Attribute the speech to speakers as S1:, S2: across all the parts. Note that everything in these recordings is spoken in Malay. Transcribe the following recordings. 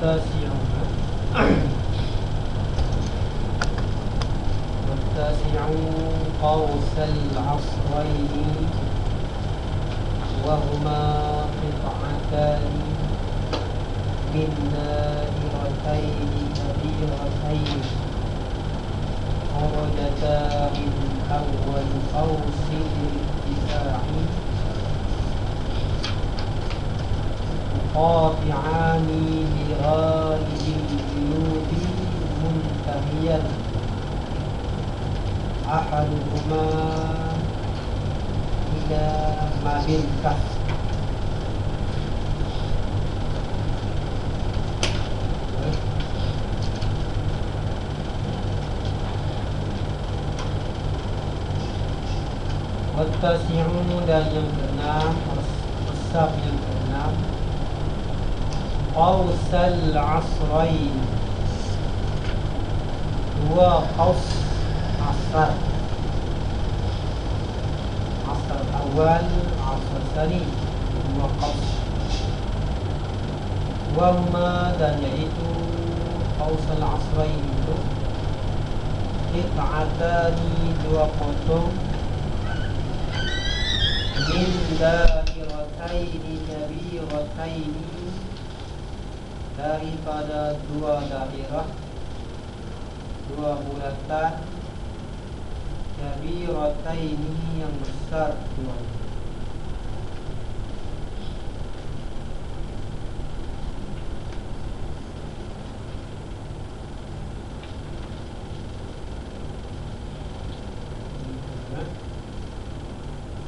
S1: والتاسع قوس العصرين وهما قطعتان من دائرتين كبيرتين خرجتا من أول قوس الارتفاع قاطعان لغالب الجيوب منتهيا أحدهما إلى ما بالكف والتاسعون dan yang keenam asab yang keenam qausal asrain dua qaus asar awal asar tsani dua qaus wama dan yaitu qausal asrain itu qit'atani dua potong min dairataini kabirataini daripada dua daerah dua bulatan kabirataini yang besar dua.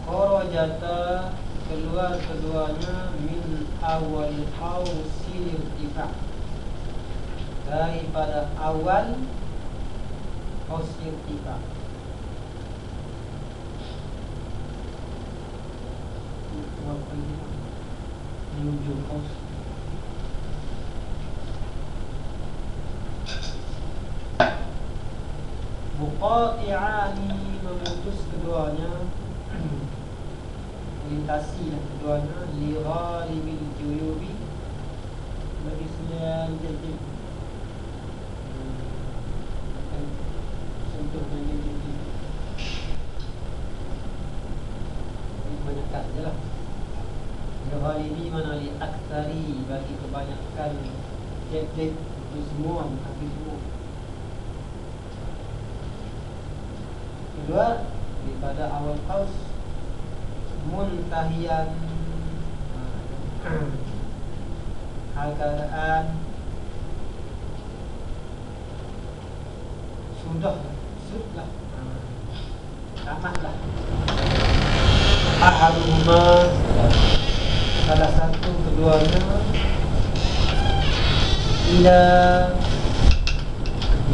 S1: Kharajata keluar keduanya min awal qausil irtifa daripada awal qaus irtifa. Menuju qaus muqati'ani memutus keduanya melintasi keduanya li ghalibil juyubi bagi sembilan titik sentuh dengan titik ini banyak kat je lah. Li ghalibi mana li aktsari bagi kebanyakan titik itu semua habis semua. Kedua daripada awal qaus muntahiyan hal keadaan sudah tamatlah ahaduma salah satu keduanya ila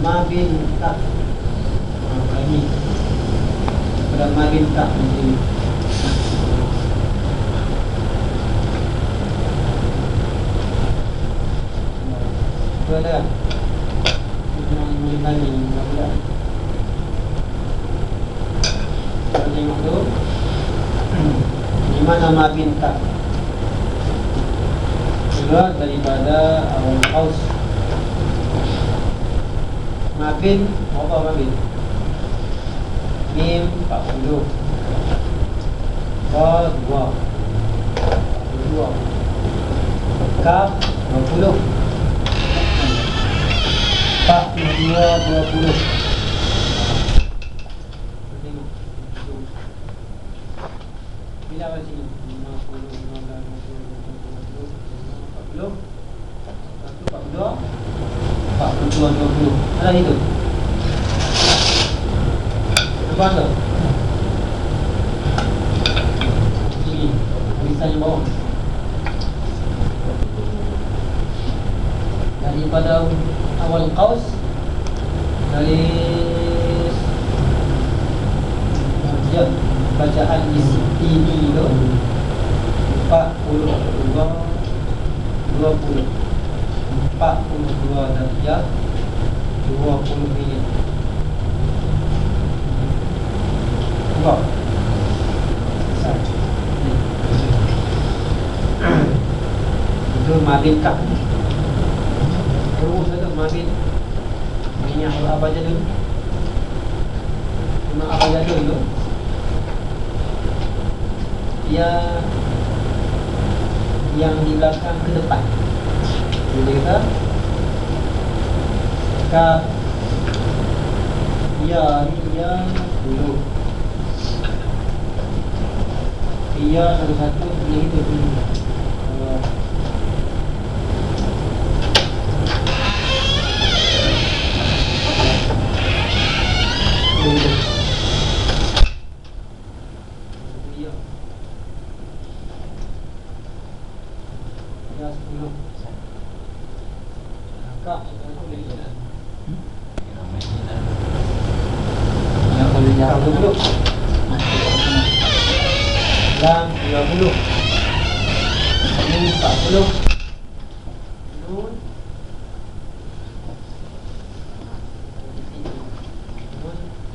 S1: mabintah ini pada mabintah ini ada mulai enggak tengok tu di mana mabintah keluar daripada awal qaus. Mabin apa mabin? Mim 40 Ba 2 Kaf 20 Pak 20 bila awal sini 50 40 ada itu apa tu ini tulisannya bawah daripada awal qaus dari bacaan isi ini tu 42 darjah 20 minit. Wow. Itu mabit kah? Terus ada mabit minyak apa aja dulu. Minyak apa aja dulu. Dia yang di belakang ke depan. Jadi kita dia dulu. Dia satu-satu boleh itu dulu. Dan 20 ini 40 nun nun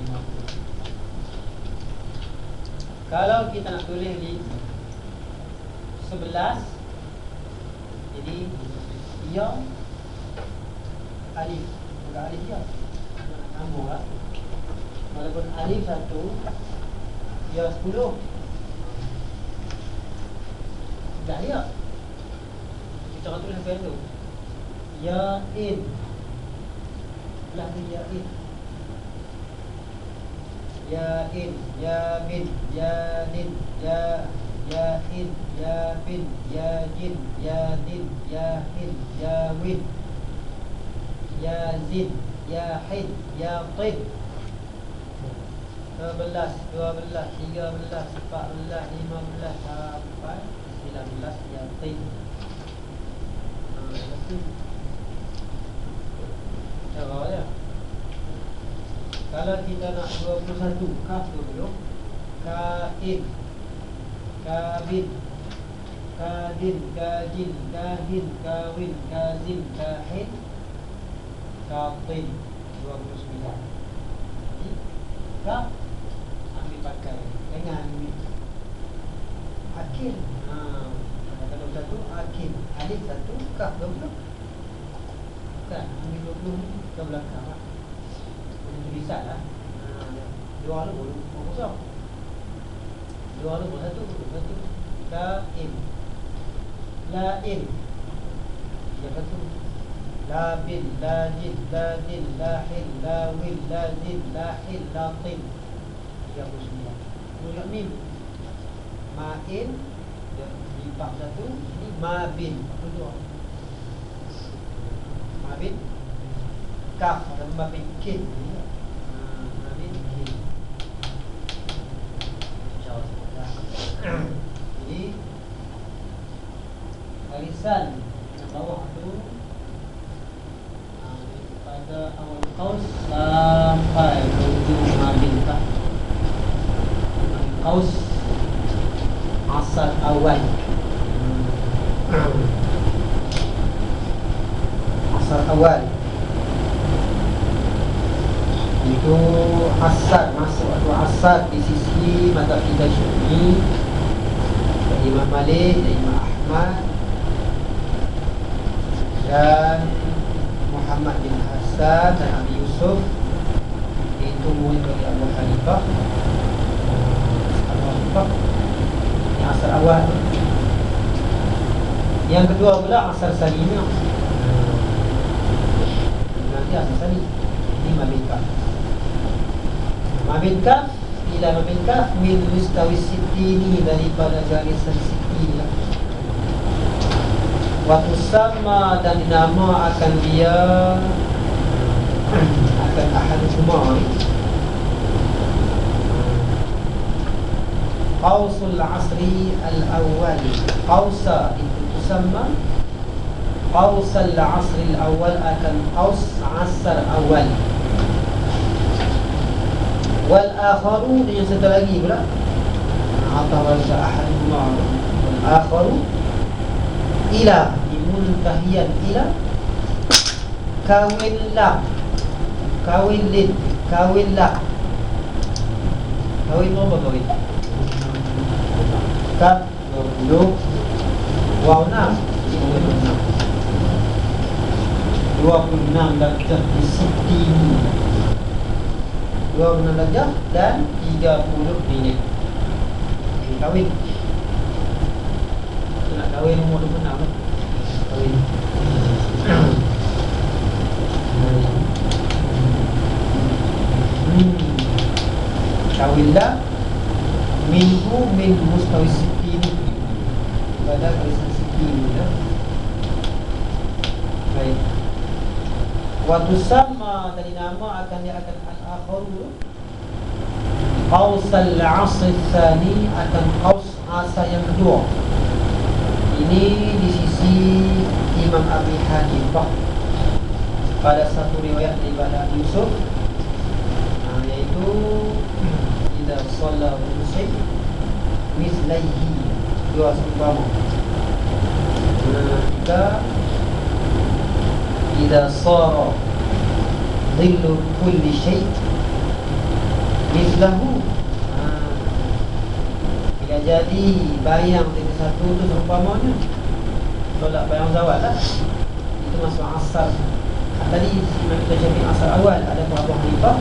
S1: 50. Kalau kita nak tulis di 11, jadi ya alif, bukan alif ya, sambung lah. Walaupun alif 1, ya 10. Dah ya. Kita akan tulis apa itu? Ya in. Belah ni ya in. Ya in, ya bin, ya din, ya in, ya bin, ya jin, ya din, ya hin, ya win, ya zin, ya hin, ya tin. 11, 12, 13, 14, 15 sampai 19 yatim. Cara dia. Kalau kita nak 21, kaf 20, kain, kabin, kadin, kajin, kahin, kawin, kazin, kahin, katin, 29. Jadi kaf ambil pakai dengan akil. Kalau satu akil, alif 1, kaf 20. Kan ambil 20 ke belakang lah. Ini tulisan lah. Dua lu boleh kosong. Dua lu boleh satu. Lain. Lain. Yang satu. Labin, lajid, ladin, lahil, lawil, lazid, lahil, latin. 39. Kemudian mim. Ma'in di bab 1, ini mabin. Kedua. Mabin kaf atau mabin kin. Mabin kin. Jadi barisan yang bawah tu pada awal qaus sampai hujung mabin kaf. Qaus asal awal. Asal awal itu asal, masuk atau asal di sisi mazhab kita Syafi'i, Imam Malik dan Imam Ahmad dan Muhammad bin Hasan dan Abi Yusuf, itu murid dari Abu Hanifah. Ini asal awal. Yang kedua pula asal salimah. Nanti asal salim. Ini mabin kaf. Mabin kaf ila mabin kaf min mustawi sittini, daripada garisan sittini. Waktu sama dan dinama akan dia akan ahad semua. Qausul asri al-awwal. Qausa itu tusamma qausal asri al-awwal, akan qaus asar awal. Wal akharu, yang satu lagi pula atawasa ahadullah. Wal akharu ila muntahiyan ila kawin la, kawin lin, kawin la. Kawin apa kawin? Kaf 20, waw 6, 20 26 darjah di siti, 26 darjah dan 30 minit. Kahwin. Nak kahwin umur 26 kan? Kahwin. Kahwinlah minhu min mustawi siti ni. Pada barisan siti ni dah. Baik. Waktu sama tadi nama akan dia akan al-akhir dulu. Qaus al-asr tsani akan qaus asa yang kedua. Ini di sisi Imam Abi Hanifah pada satu riwayat daripada Yusuf, yaitu idza shalla musib mislaihi, dua seumpama. Kita idza sara dhillu kulli syai' mislahu. Bila jadi bayang tiga satu tu seumpamanya tolak bayang zawal lah, itu masuk asar. Tadi Imam Syafi'i asar awal, ada Abu Hanifah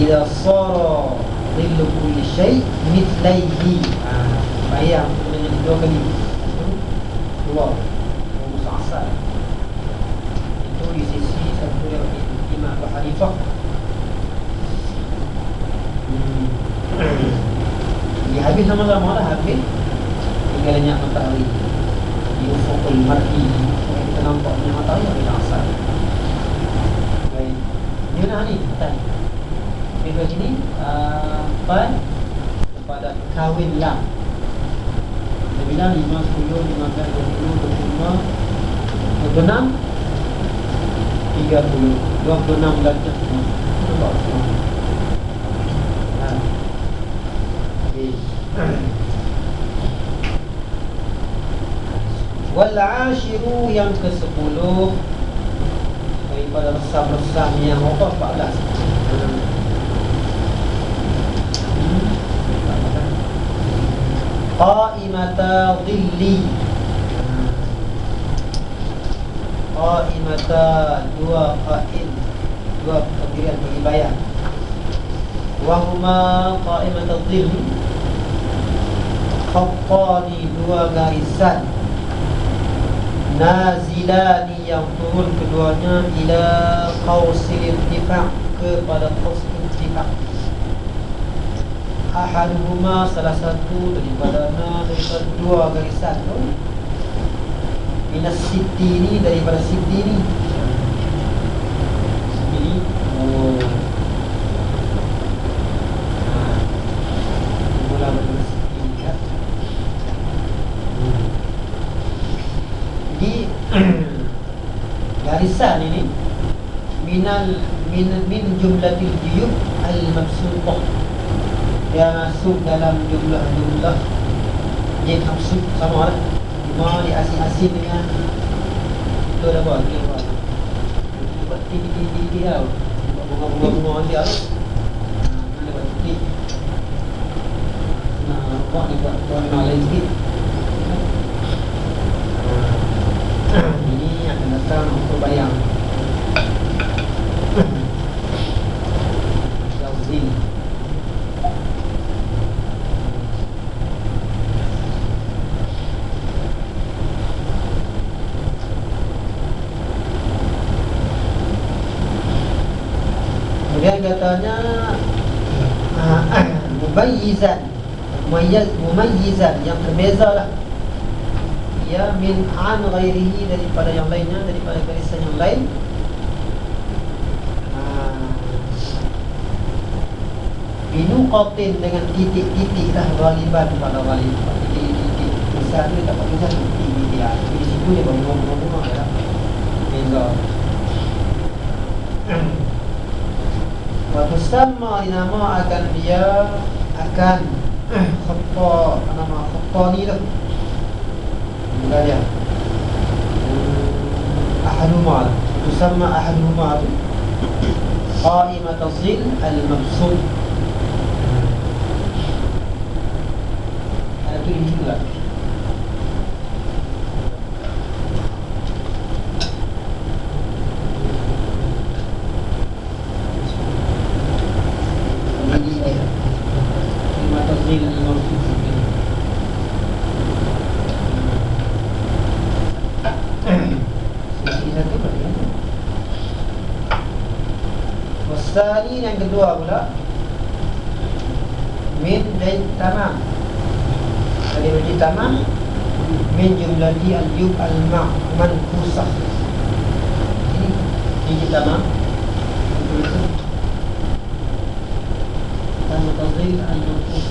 S1: idza sara dhillu kulli syai' mithlaihi, bayang dengan dua kali dua masuk asar. Itu di sisi satu yang Imam Abu Hanifah. Dia habis sama-sama lah, habis tinggal lenyap matahari di ufukul mar'i, kita nampak lenyap matahari habis asar. Baik, ni mana ni? Video sini kepada kahwinlah. Dia bilang 5, 10, 15, 20, 25, 26, 30, 26 darjah. Nampak semua. Wal ashiru yang ke-10 daripada resam-resam yang 14. Qa'imata dhilli. Qa'imata, dua qa'im, dua pendirian bagi bayang. Wahuma qa'imata dhilli khattani, dua garisan. Nazilani, yang turun keduanya, ila qausil irtifaq, kepada qaus irtifaq. Ahaduhuma, salah satu daripada dua garisan tu, minas siti ni, daripada siti ni. Ini mula daripada siti ni kan. Jadi garisan ini min jumlatil juyub al-mabsuṭah, dia masuk dalam jumlah yang maksud sama lah. Cuma di asin-asin dengan itu dah buat, kita buat titik-titik tau, bunga-bunga dia tu. Mana buat titik, buat ni buat warna lain sikit. Ini akan datang untuk bayang Yazil. Kemudian katanya mumayyizan, yang terbezalah ia min an ghairihi, daripada yang lainnya, daripada garisan yang lain. Binuqatin, dengan titik-titik lah, ghaliban pada ghalib, titik-titik besar tu tak pakai besar, titik-titik lah. Di situ dia bunga-bunga lah, beza. Waktu sama dinama akan dia akan khatta, nama khatta ni lah mula dia ahaduhuma, tusamma ahaduhuma qa'imata zil al-mabsut. Ada tu di situ lah. Asani yang kedua pula min dan tamam. Tadi berarti tamam min jumlati al-yub al-mankusah. Ini tamam. Dan tadhil al-mankus.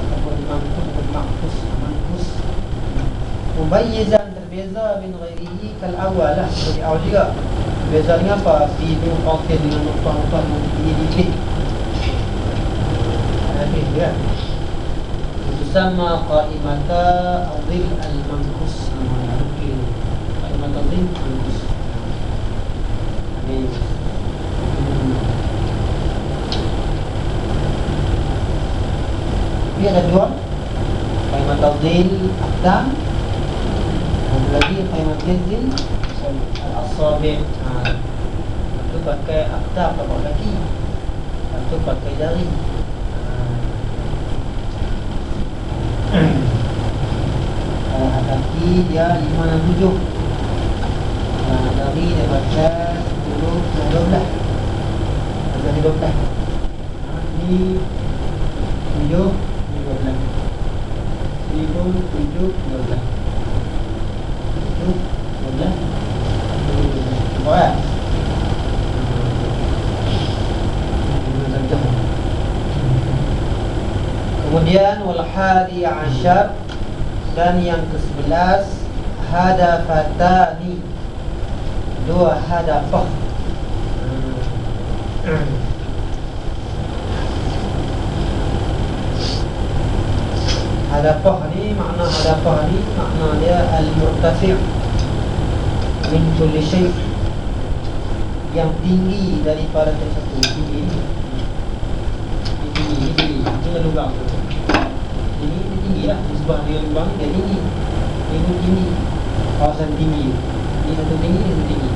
S1: Ataupun mankus. Mubayyizan terbeza min ghairihi kal awal lah. Seperti awal juga. Bezanya apa? Fi nuqatin dengan nuqtah-nuqtah di titik. Habis ya. Sama qaimata adil al-mankus. Qaimata adil al-mankus. Habis. Ini ada dua. Qaimata adil aqdam. Dan lagi qaimata adil al-asabi'. Itu pakai aqdam tapak kaki. Itu pakai jari. Kaki dia 5 dan 7. Jari dia baca 10 dan 12. Jadi 12. Ini 7, 12. Ini pun 7, 12. 7, 12. Buat. Kemudian wal hadi asyar dan yang ke-11 hadafatani, dua hadafah. Hadafah ni makna dia al-murtafi' min kulli syai', yang tinggi daripada sesuatu. Tinggi dengan lubang tu. Ini tinggi lah. Sebab dia lubang dia tinggi. Ini tinggi. Kawasan tinggi. Ini satu tinggi, ini satu tinggi.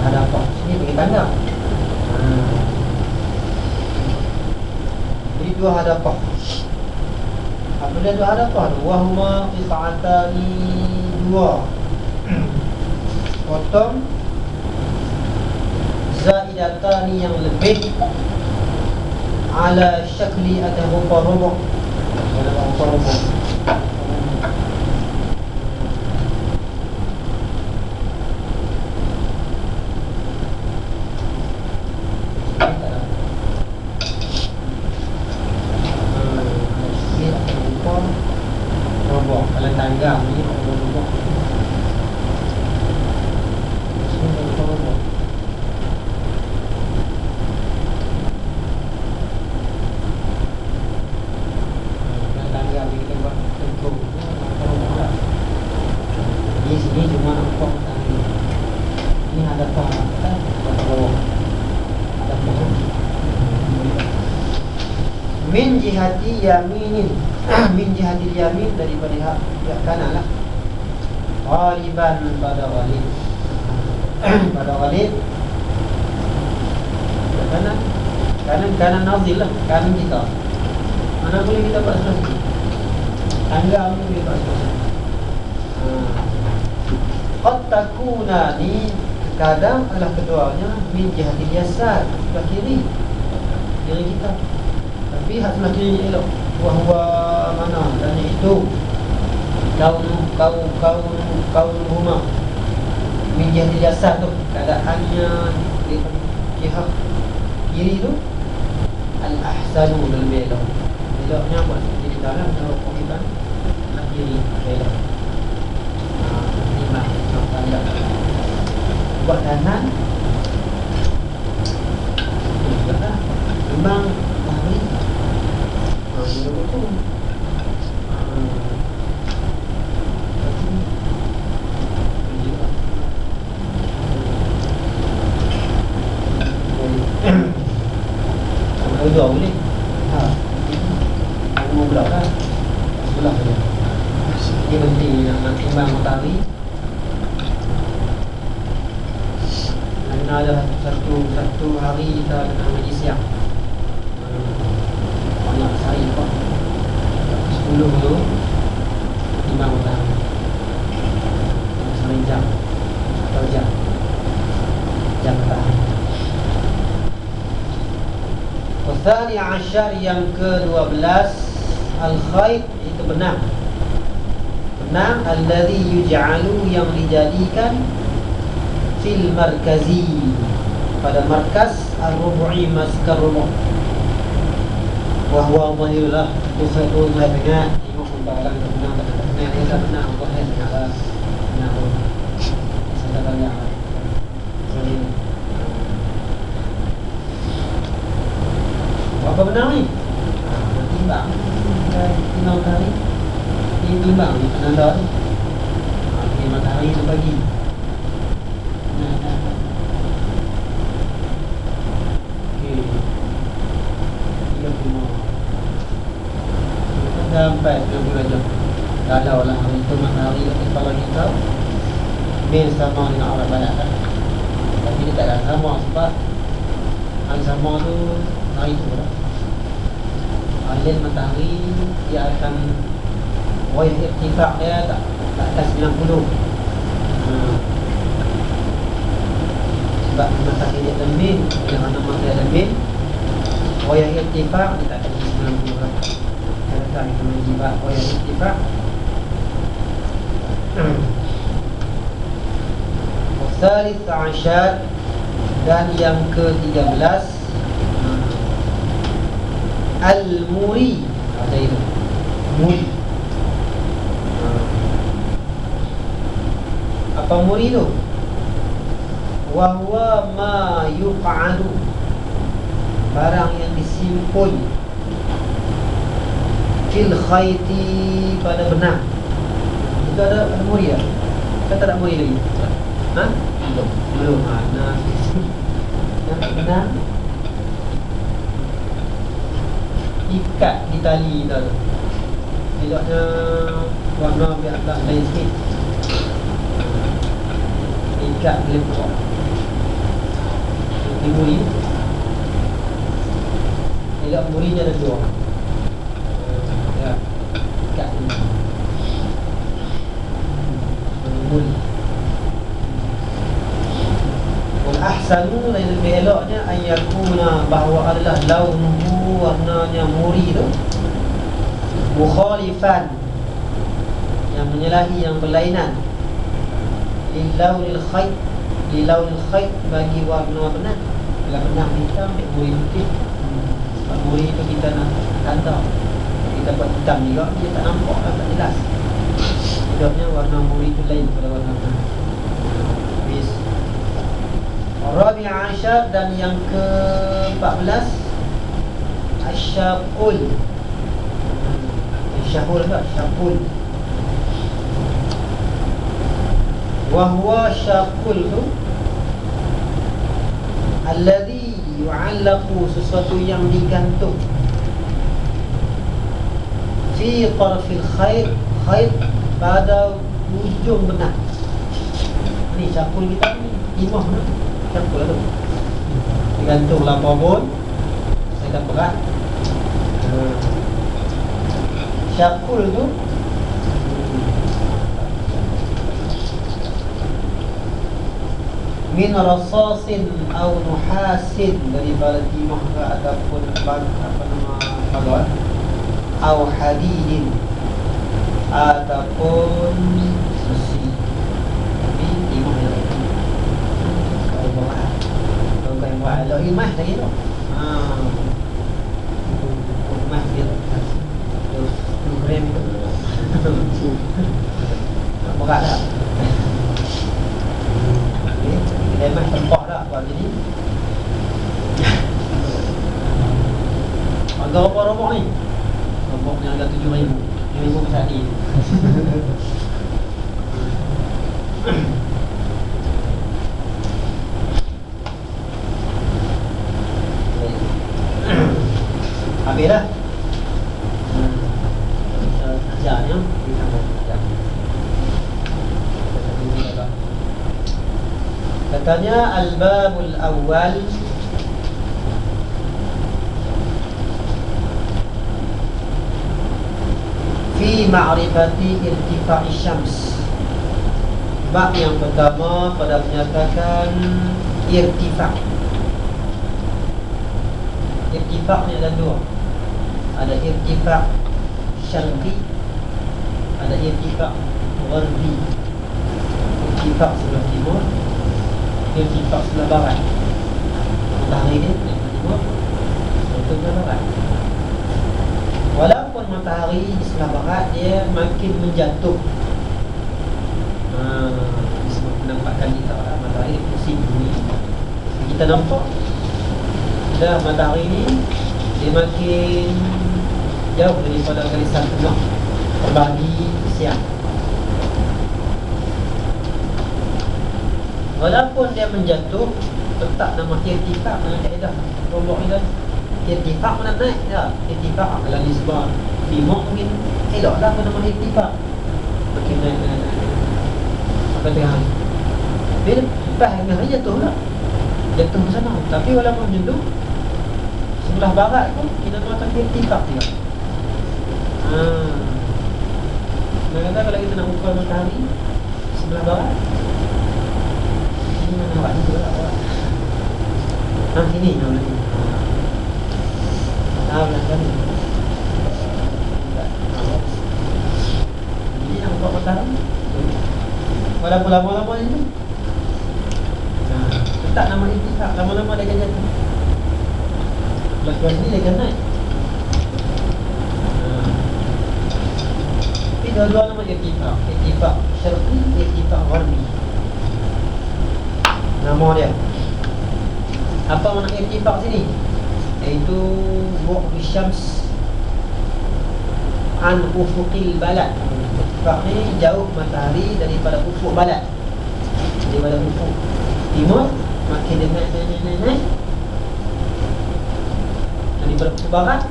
S1: Hadafah. Sini bagi tanda. Jadi dua hadafah. Apa dia dua hadafah tu? Wahuma qita'atani, dua potong zaidatani yang lebih ala syakli ada rupa-rupa. Ada rupa-rupa. Kalau tangga ni rupa-rupa. Rupa-rupa. Di sini cuma nampak tadi. Ini ada pohon, ada pohon. Min jihati yaminin, min jihati yamin daripada pihak kanan lah. Ghaliban pada ghalib, pada ghalib kanan nazil lah, kanan kita. Mana boleh kita buat sebelah sini? Tangga pun boleh buat sebelah sini. Qad takuna ni kadang adalah keduanya min jihatil yasar, sebelah kiri kita. Tapi hak sebelah kiri ni elok. Wahwa mana? Dan itu kaun huma min jihatil yasar tu, keadaannya di pihak kiri tu al-ahsanu, lebih elok. Eloknya buat jadi dalam kalau penghitan nak kiri elok. Buat kanan juga memang bahari dia betul. Kalau dua boleh mau berapa sebelah saja. Ini penting nak timbang matahari. Ada satu hari kita kena ngaji siang. Banyak sehari apa? 10 tu timbang matahari. Sampai jam atau jam matahari. Tsani asyar yang ke-12 al-khayt, itu benang. Benang alladhi yuj'alu, yang dijadikan fil markazi, pada markas ar-rubu'i, maskar rubu'. Wa huwa dhahirullah, itu saya dengar tengok barang benang pada benang ini benang zahir ala benang saya tak lihat jadi apa benang ni? Timbang matahari, ini timbang ni penanda ni. Ini matahari tu pagi. Okey, 35 sampai 90 jam. Kalau lah hari itu matahari di kepala kita mil sama dengan Arab Barat kan? Tapi dia takkan sama sebab hari sama tu hari tu lah. Alien matahari dia akan wayah irtifak dia tak atas 90. Sebab matahari dia lembing, yang mana matahari lembing, wayah irtifak dia tak atas 90 lah. Kita menjibak wayah irtifak. Tsalits asyar, dan yang ke-13 al-muri. Ada itu muri. Apa muri tu? Wa huwa ma yuq'adu, barang yang disimpul fil khayti, pada benang. Itu ada muri ya? Kita tak muri lagi. Ha? Belum. Nah, benang ikat di tali tu. Eloknya warna biar agak lain sikit. Ikat di lepok. Di muri. Elok murinya ada dua. Ya. Ikat ni. Muri. Ahsanu, dan lebih eloknya ayakuna, bahawa adalah launuhu, warnanya muri tu mukhalifan, yang menyalahi, yang berlainan, lilaunil khayt, lilaunil khayt, bagi warna benang. Bila benang hitam, ambil muri putih. Sebab muri tu kita nak kantau, kita buat hitam juga, dia tak nampak lah, tak jelas. Sebabnya warna muri tu lain pada warna benang. Rabi' asyar, dan yang ke-14 asyaqul. Syahul tak? Syaqul. Wa huwa syaqul tu alladhi yu'allaqu, sesuatu yang digantung, fi tarfil khayt, pada ujung benang. Ni syaqul kita ni, imah ni. Syaqul tu digantung lah pun saya berat. Syaqul tu min rasasin au nuhasin, daripada timah ke ataupun apa nama bagon, au hadidin ataupun besi. Tapi timah yang bukan buat lo imah lagi tu. Imah dia tu gram tu. Berat tak? Okey, imah tempah dah buat jadi. Harga berapa robok ni? Robok yang harga 7,000. 7,000 pesat ni. Habis dah. Ajarnya kita ajar. Katanya al-babul awal, fi ma'rifati irtifa'i syams. Bab yang pertama pada menyatakan irtifa'. Irtifak ni ada dua. Ada irtifak syarqi, ada irtifak gharbi. Irtifak sebelah timur, irtifak sebelah barat. Matahari ni sebelah timur, itu sebelah barat. Walaupun matahari di sebelah barat, dia makin menjatuh. Disebut penampakan kita lah. Matahari di pusing bumi. Kita nampak dah matahari ni dia makin jauh daripada garisan tengah terbagi siang. Walaupun dia menjatuh, tetap nama irtifak dengan kaedah rombok ni kan. Irtifak mana naik ya. Irtifak kalau nisbah timur mungkin elok lah nama irtifak. Makin naik. Apa tengah ni? Bila lepas hari jatuh lah. Jatuh ke sana. Tapi walaupun macam tu, sebelah barat pun kita makan irtifak juga. Nak kata kalau kita nak ukur matahari sebelah barat, ini mana awak ni juga awak. Sini nak lagi. Belah kan. Ini nak ukur matahari. Walaupun lama-lama ni tu. Tak nama irtifak, lama-lama dia akan jatuh. Belah sini dia akan naik. Tapi dua-dua nama irtifak. Irtifak syarqi, irtifak gharbi. Nama dia. Apa makna irtifak sini? Iaitu bu'du syams an ufuqil balad. Irtifak ni jauh matahari daripada ufuk balad. Daripada ufuk timur makin dia naik. Daripada ufuk barat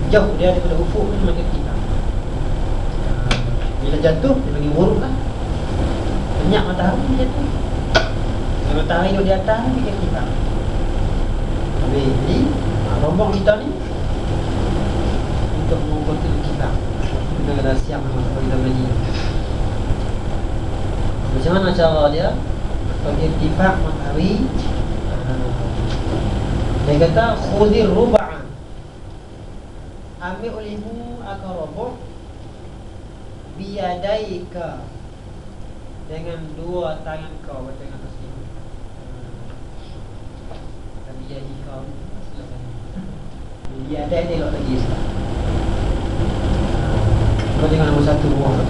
S1: jauh dia daripada ufuk ni makin kita. Bila jatuh dia bagi buruk lah. Banyak matahari dia jatuh. Kalau matahari duduk di atas ni makin kita. Jadi rombong kita ni untuk mengukur kita. Kita kena siap kalau kita belajar. Macam mana cara dia? Bagi irtifak matahari, dia kata khudir ruba'an, ambil olehmu akan roboh biyadaika, dengan dua tangan kau. Baca dengan tasbih. Biyadaika biyadai dia elok lagi Ustaz. Kau tengok nombor satu buah.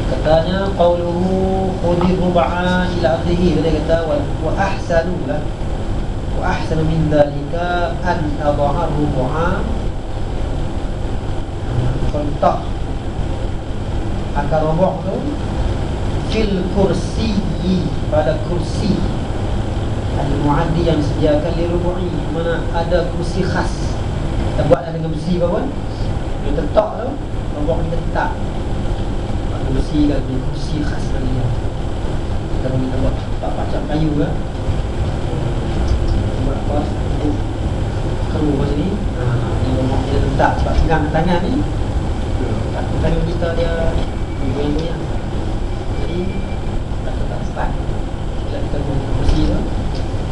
S1: Katanya qauluhu khudir ruba'an ila akhirih. Dia kata wa ahsanu lah, wa ahsanu min dhalika an adha'a ruba'an, kontak akar roboh tu fil kursi, pada kursi al-mu'addi yang disediakan li rubu'i. Mana ada kursi khas kita buat dengan besi apa pun, dia letak tu roboh kita letak kursi kan, kursi khas lagi ya. Kita buat macam kayu kan, buat apa keru macam ni. Ni rumah kita letak sebab pegang tangan ni tangan kita dia goyang-goyang, jadi tak start. Bila kita buat kursi tu,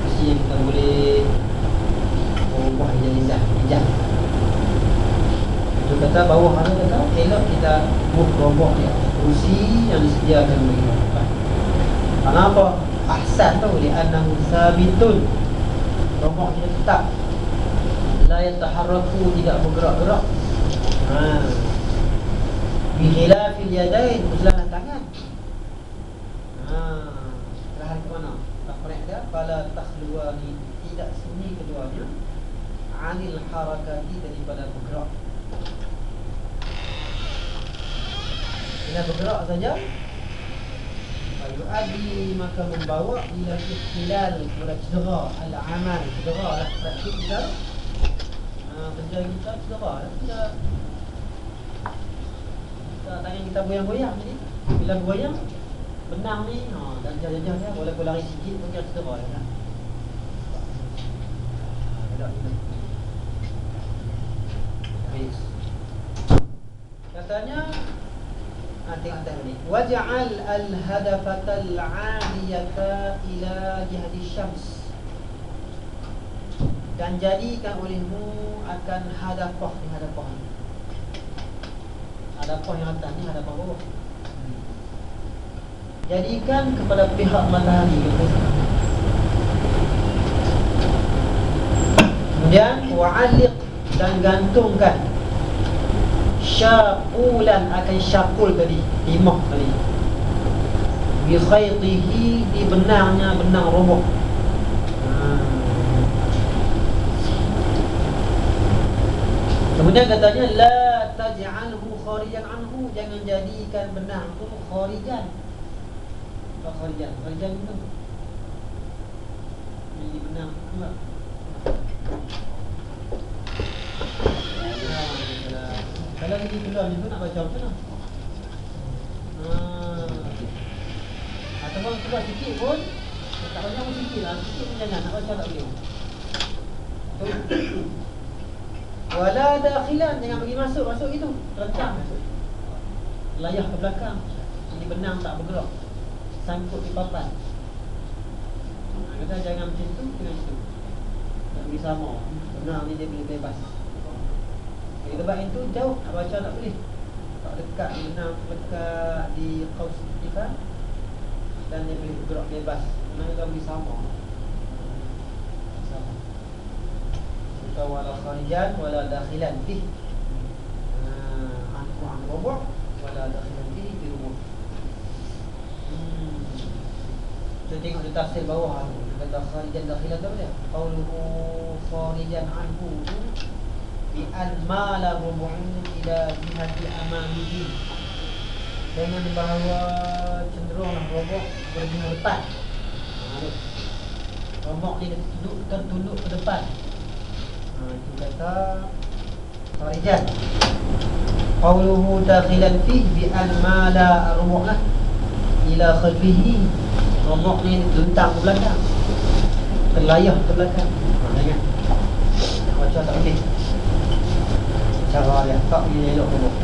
S1: kursi yang kita boleh buat hijab. Itu kata bawah tu kata elok kita buat roboh dia kursi yang disediakan bagi kita. Kenapa? Ahsan tu li'annahu sabitun, roboh dia tetap, la yataharraku, tidak bergerak-gerak. Bi khilafil yadain, usaha tangan. Lahan ke mana? Tak pernah ada. Fala takhluwani, tidak sunyi keduanya, anil harakati, daripada bergerak. Bila bergerak saja, Al-Adi maka membawa ila ikhtilal, kepada cedera al-amal, cedera lah praktik kita, kerja kita cedera lah. Kita tangan kita goyang-goyang ni, bila goyang benang ni dan jajah dia boleh lari sikit pun dia cedera lah kan. Katanya tengok atas ni, waj'al al-hadafatal 'aliyata ila jihati syams. dan jadikan olehmu akan hadapah ni, hadapah ni. Hadapah yang atas ni, hadapah bawah. Jadikan kepada pihak matahari. Kemudian wa'aliq, dan gantungkan syaqulan, akan syaqul tadi, timah tadi, bi khaytihi, di benangnya, benang roboh. Kemudian katanya la taj'alhu kharijan anhu, jangan jadikan benang tu kharijan. Apa kharijan? Kharijan itu jadi benang enggak? Kalau ini keluar ni tu nak baca macam mana? Ataupun keluar sikit pun, tak banyak pun sikit lah. Sikit pun jangan, nak baca tak boleh. Wala dakhilan, jangan bagi masuk itu, terlencang masuk. Layah ke belakang, jadi benang tak bergerak, sangkut di papan. Kata jangan macam tu, dengan itu. Tak bagi sama, benang ni dia boleh bebas. Di tempat itu jauh, nak baca tak boleh. Tak dekat benang, dekat di kaus kita, dan dia boleh bergerak bebas. Benang dia bagi sama. Wala kharijan wala dakhilan fih, anhu an rubu' wala dakhilan fih bi rubu'. Kita tengok di tafsir bawah tu, kata kharijan dakhilan tu dia. Qauluhu kharijan anhu bi an mala rubu'un ila jihati amamihi, dengan bahawa cenderunglah rubu' berjihad depan. Rubu' ni tertunduk ke depan. Itu kata kharijan. Qauluhu dakhilan fih bi an mala rubu'ah ila khalfihi, rubu' ni lentang ke belakang, terlayah ke belakang. Jangan baca tak boleh. Cara dia tak boleh elok rubu'.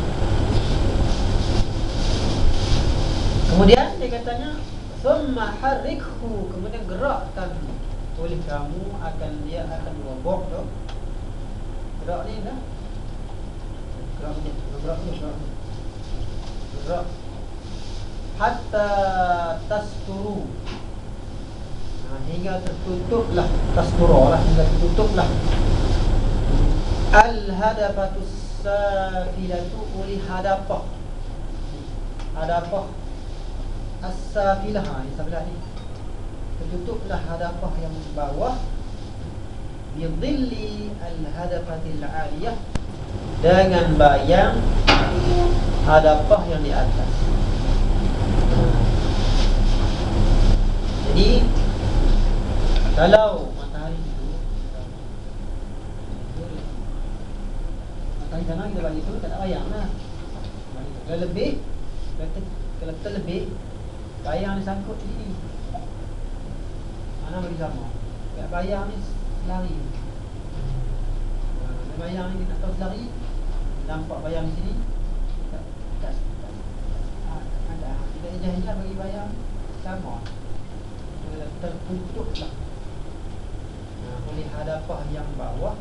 S1: Kemudian dia katanya summa harrikhu, kemudian gerakkan oleh kamu akan dia akan rubu' tu. Gerak ni dah. Gerak ni, gerak hatta tasturu, hingga tertutuplah, tasturah, hingga tertutuplah al-hadafatus safilatu, oleh hadapah. Hadapah as-safilah, ni sebelah ni. Tertutuplah hadapah yang bawah bi dhilli al-hadafatil 'aliyah, dengan bayang hadapah yang di atas. Jadi kalau matahari itu, matahari sana kita bagi tu tak ada bayang lah. Kalau lebih, kalau terlebih, bayang ni sangkut di sini. Mana bagi sama? Kat bayang ni lari. Bayang ni kita terus lari, nampak bayang di sini. Ada kita ejah-ejah bagi bayang sama. Tertutuplah oleh hadapah yang bawah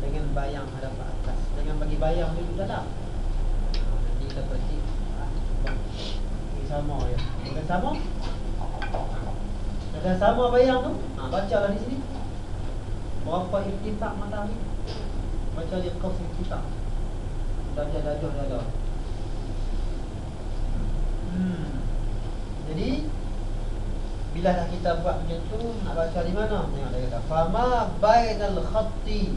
S1: dengan bayang hadapah atas. Jangan bagi bayang dulu dalam. Nanti kita pergi sama ya. Dengan sama. Dengan sama bayang tu, bacalah di sini. Berapa irtifak matahari? Baca di qaus irtifak. Darjah. Jadi bila dah kita buat macam tu, nak baca di mana? Tengok dia kata fama bainal khatti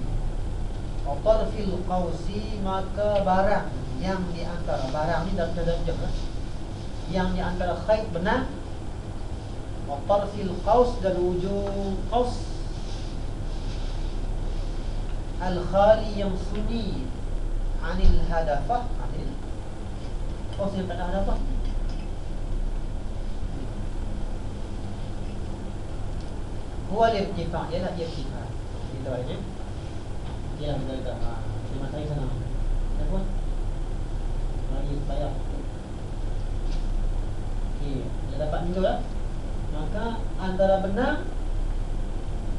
S1: wa tarfil qausi, maka barang yang di antara, barang ni dalam darjah lah, yang di antara khayt benang, wa tarfil qaus, dan ujung qaus al-khali, yang sunyi, anil hadafah, anil qaus yang tak ada hadafah. Huwa al-irtifaq, ialah irtifaq. Kita baca. Dia kita kata, terima kasih sana. Siapa? Lagi saya. Okey, dah dapat minggu dah. Maka antara benang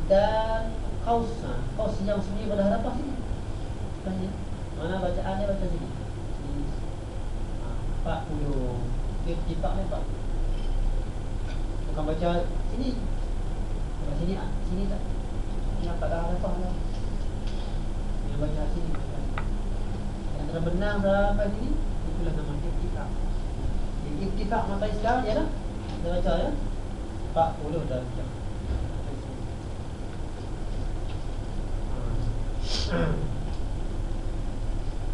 S1: dan Qaus. Qaus yang sendiri pada hadapan sini. Tanya. Mana bacaannya baca sini. Sini. 40. Irtifak ni 40. Bukan baca sini. Baca sini sini tak. Yang pada hadapan lah. Yang baca sini. Yang terbenam sampai sini itulah nama irtifak. Jadi irtifak mata Islam ya dah. Dah baca ya. 40 dah baca.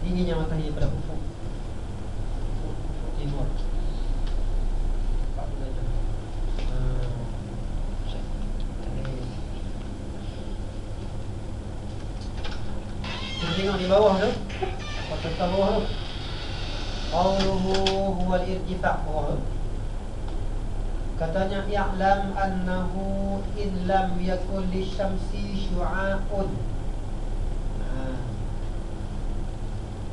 S1: Dinginnya matahari pada ufuk timur. Tengok di bawah tu. Kat bawah tu. Qawluhu huwal irtifaq bawah tu. Katanya ya'lam annahu in lam yakul lisyamsi syu'a'un.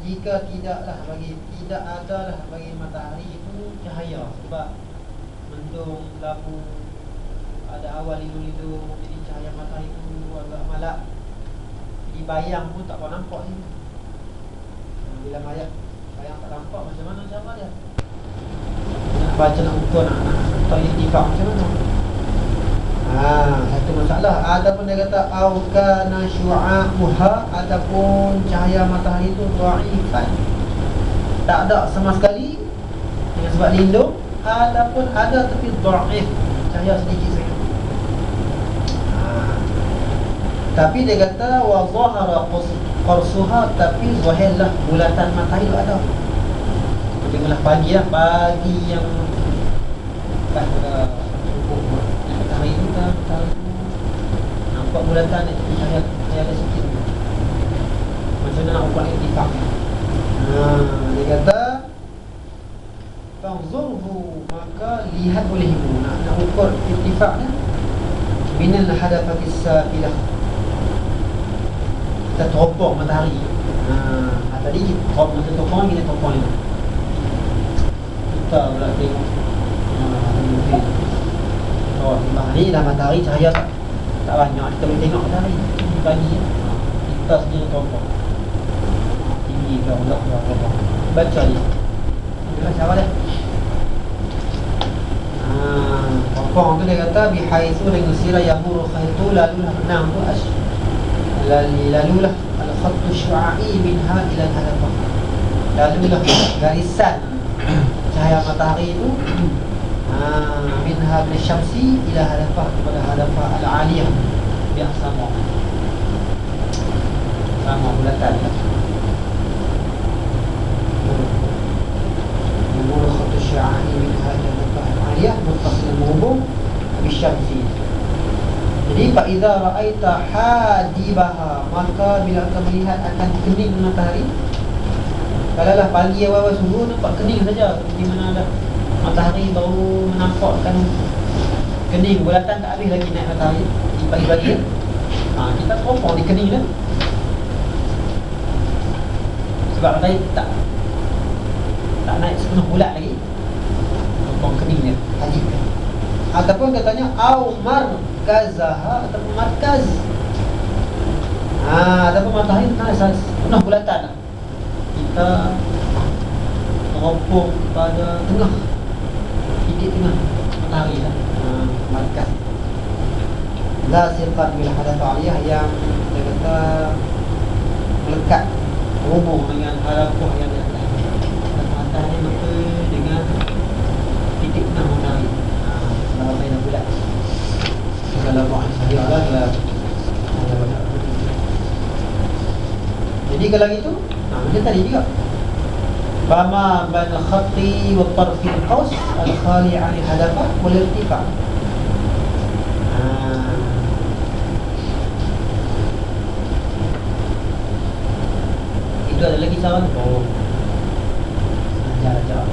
S1: Jika tidak adalah bagi matahari itu cahaya, sebab mendung labu ada awal lidu-lidu, jadi cahaya matahari itu agak malap, jadi bayang pun tak kau nampak ni. Bila bayang tak nampak macam mana cara dia nak baca, nak ukur, nak tahu irtifak macam mana. Satu masalah. Adapun dia kata au kana syu'a'uha, adapun cahaya matahari itu dhaifan, tak ada sama sekali dengan sebab lindung, adapun ada tapi dhaif, cahaya sedikit saja. Tapi dia kata wa dhahara qarsuha, tapi zahirlah bulatan matahari itu ada. Tengoklah pagi lah, pagi yang dah matahari itu dah nampak bulatan, cahaya ada sikit. Macam mana nak ukur irtifak? Dia kata fa'zurhu, maka lihat olehmu, nak ukur irtifaknya minal hadafatis safilah. Kita teropong matahari. Tadi kita teropong, kita teropong ni. Kita pula tengok. Ni dah matahari cahaya tak banyak, kita boleh tengok matahari pagi. Kita sendiri teropong. Tinggi ke rendah ke apa. Baca dia. Itulah cara dia. Teropong tu dia kata bihaitsu dengan sira yamuru khaitu, lalulah benang tu lalulah al-khattu syu'a'i minha ila al-hadafah, lalulah garisan cahaya matahari itu minha min syamsi ila hadafah, kepada hadafah al-aliyah yang sama bulatan. Yamuru khattu syu'a'i minha ila hadafah al-aliyah muttasil menghubung bisyamsi. Jadi fa'idha ra'aita hadibaha, maka bila akan melihat akan kening matahari. Kalaulah pagi awal-awal subuh nampak kening saja, di mana ada matahari baru menampakkan kening, bulatan tak habis lagi naik matahari di pagi-pagi. Kita teropong di kening dah, sebab matahari tak naik sepenuh bulat lagi, teropong kening dia, hajibkan. Ataupun katanya au markazaha, ataupun markaz. Ataupun matahari tak penuh bulatan lah, kita teropong pada tengah, titik tengah matahari lah, markaz. La sirqat bil hadathah aliyah, yang dia kata melekat, hubung dengan hadathah yang di atas. Matahari maka dengan titik tengah matahari. Kalau saya nak bulat, kalau buat saya lah. Jadi kalau gitu, macam tadi juga. Fama bain khatti wa tarfi al-qaus al-khali 'an al-hadafah wal irtifa'. Itu ada lagi saran. Ajar.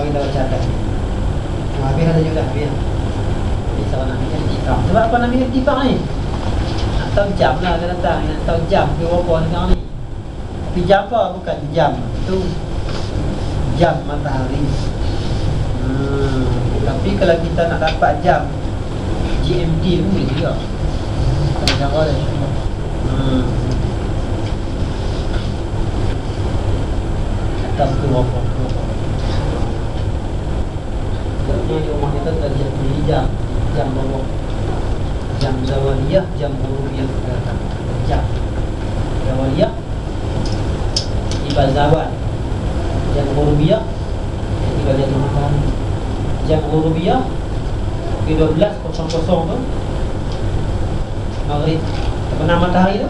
S1: Kita baca atas. Habis ada juga habis. Jadi seorang nak ambil irtifak. Sebab apa nak ambil irtifak ni? Nak tahu jam lah dia datang. Nak tahu jam ke berapa sekarang ni. Tapi jam apa? Bukan jam. Itu jam matahari. Tapi kalau kita nak dapat jam GMT pun boleh juga. Kalau cara dah semua. Atas tu apa? Sebabnya di rumah kita ada jam, jam bawah, jam zawaliyah, jam ghurubiyah. Jam zawaliyah ibal zawal, jam ghurubiyah ibal jatuh matahari. Jam ghurubiyah pukul 12.00 tu maghrib terbenam matahari tu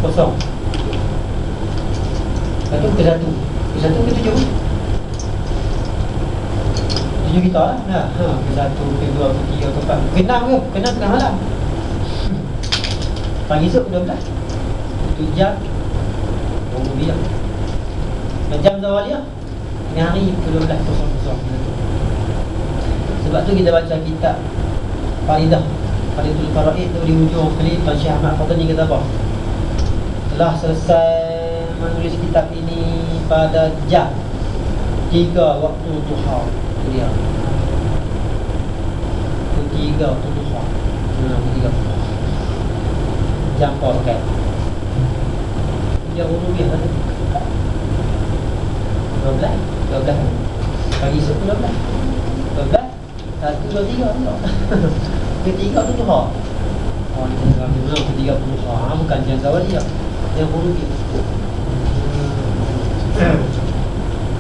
S1: kosong. Lepas tu ke satu ke tujuh kita lah. Ke satu, ke dua, ke tiga, ke empat, ke enam ke? Ke enam tengah malam. Pagi esok ke 12. Itu jam ghurubiyah. Dan jam zawaliyah tengah hari pukul 12.00. Sebab tu kita baca kitab Faridah, Faridul Faraid tu di hujung sekali Tuan Syekh Ahmad Fadli kata apa? Telah selesai menulis kitab ini pada jam 3 waktu duha. Itu dia. Itu 3 waktu duha. Jam apa pakai? Jam ghurubiyah kan? 12 pagi esok 12 1, 2, 3 tengok. Ketiga tu duha. Ni tengok ketiga tu duha. Bukan jam zawaliyah, jam ghurubiyah.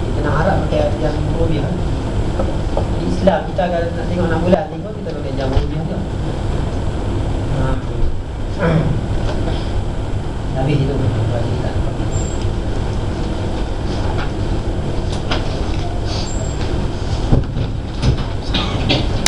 S1: Kita nak harap pakai jam ghurubiyah. Di Islam kita akan nak tengok 6 bulan, tengok kita pakai jam ghurubiyah.